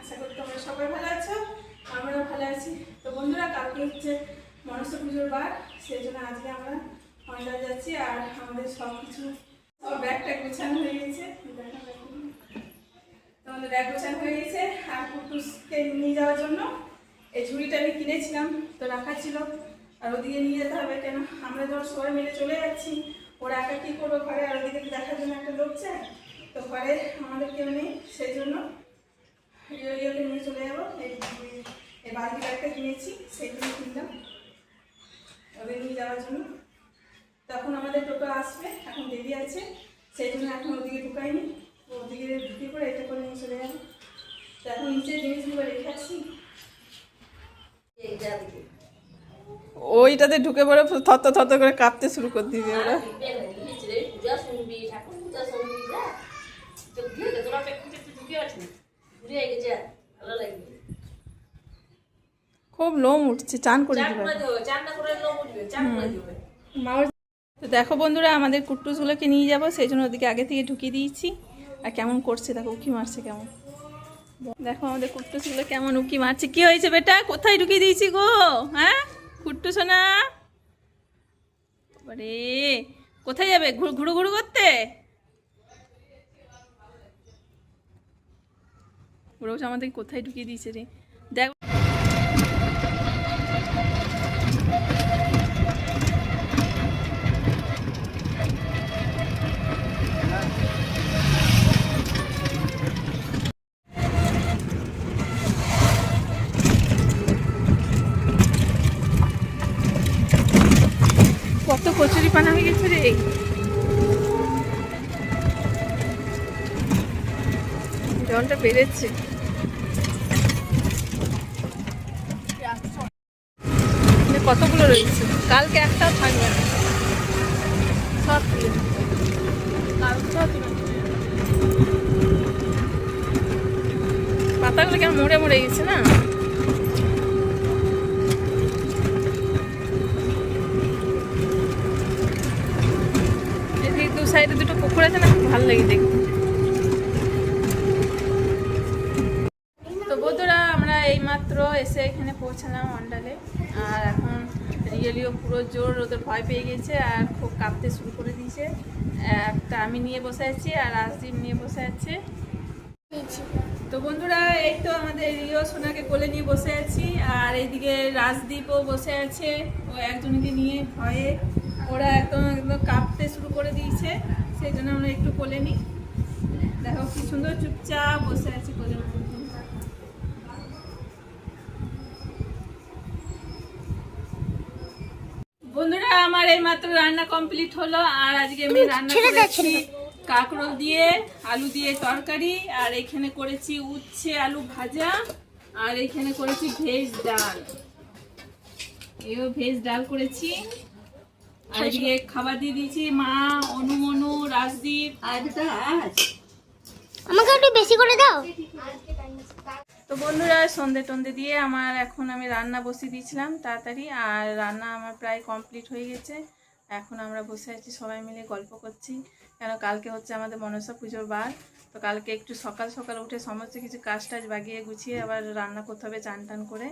আশা করি তোমরা সবাই ভালো আছো, আমরাও ভালো আছি। তো বন্ধুরা, কালকে হচ্ছে মনসা পুজোর বার, সেই জন্য আজকে আমরা হন্ডা যাচ্ছি। আর আমাদের সব কিছু ব্যাগটা গোছানো হয়ে গেছে, তোমাদের ব্যাগ গোছানো হয়ে গেছে। আর কুটুসকে নিয়ে যাওয়ার জন্য এই ঝুড়িটা আমি কিনেছিলাম, তো রাখা ছিল। আর ওদিকে নিয়ে যেতে হবে, কেন আমরা যখন সবাই মিলে চলে যাচ্ছি, ওরা একা কী করবো ঘরে, আর ওদিকে দেখার জন্য একটা লোক চায়, তো ঘরে আমাদের কেউ নেই, সেই জন্য ইয়েকে নিয়ে চলে যাবো। এই বালতি ব্যাগটা কিনেছি, সেই জন্য কিনলাম ওদের নিয়ে যাওয়ার জন্য। তখন আমাদের টোটো আসবে, এখন দেরি আছে, সেই জন্য এখন ওদিকে ঢুকাইনি। ওদিকে ঢুকে করে এটা করে নিয়ে চলে যাবো। তো এখন নিচে জিনিসগুলো রেখে আসি। ওইটাতে ঢুকে পড়ে থত থত করে কাঁপতে শুরু করে দিবে ওরা। খুব লোম উঠছে, চান করে দিবে। তো দেখো বন্ধুরা, আমাদের কুট্টুসগুলোকে নিয়ে যাবো, সেই জন্য ওদিকে আগে থেকে ঢুকিয়ে দিয়েছি। আর কেমন করছে দেখো, উকি মারছে কেমন। দেখো আমাদের কুট্টুসগুলো কেমন উকি মারছে। কি হয়েছে বেটা, কোথায় ঢুকিয়ে দিয়েছি গো? হ্যাঁ কুট্টু সোনা, আরে কোথায় যাবে ঘুরু ঘুরু করতে? ওরা আমাদের কোথায় ঢুকিয়ে দিয়েছে রে, দেখ। কত কচুরি পানা হয়ে গেছে রে, জলটা বেড়েছে। কতগুলো রয়েছে, কালকে একটাও থাকবে না, সব পাতাগুলো কেমন মরে মরে গেছে না। এদিকে দু সাইডে দুটো পুকুর আছে না, খুব ভালো লাগে দেখতে। তো বন্ধুরা, আমরা এইমাত্র এসে এখানে পৌঁছালাম অন্ডালে। আর এখন রিয়েলিও পুরো জোর ওদের ভয় পেয়ে গেছে আর খুব কাঁপতে শুরু করে দিয়েছে। একটা আমি নিয়ে বসে আছি আর রাজদীপ নিয়ে বসে আছে। তো বন্ধুরা, এই তো আমাদের রিও সোনাকে কোলে নিয়ে বসে আছি, আর এইদিকে রাজদীপও বসে আছে। ও একজনকে নিয়ে ভয়ে ওরা একদম একদম কাঁপতে শুরু করে দিয়েছে, সেই জন্য আমরা একটু কোলে নিই। দেখো কি সুন্দর চুপচাপ বসে আছি কোলের মধ্যে। বন্ধুরা, আমার এই মাত্র রান্না কমপ্লিট হলো। আর আজকে আমি রান্না করেছি কাঁকরোল দিয়ে আলু দিয়ে তরকারি, আর এখানে করেছি উচ্ছে আলু ভাজা, আর এখানে করেছি ভেজ ডাল। এও ভেজ ডাল করেছি। আর এদিকে খাবার দিয়ে দিয়েছি মা, অনু, রাজদীপ। আমাকে একটু বেশি করে দাও। তো বন্ধুরা, সন্ধে টন্ধে দিয়ে এখন আমি রান্না বসিয়ে দিয়েছিলাম তাড়াতাড়ি, আর রান্না আমার প্রায় কমপ্লিট হয়ে গেছে। এখন আমরা বসে আছি সবাই মিলে গল্প করছি, কেন কালকে হচ্ছে আমাদের মনসা পুজোর বার। তো কালকে একটু সকাল সকাল উঠে সমস্ত কিছু কাজ টাজ বাগিয়ে গুছিয়ে আবার রান্না করতে হবে চান টান করে।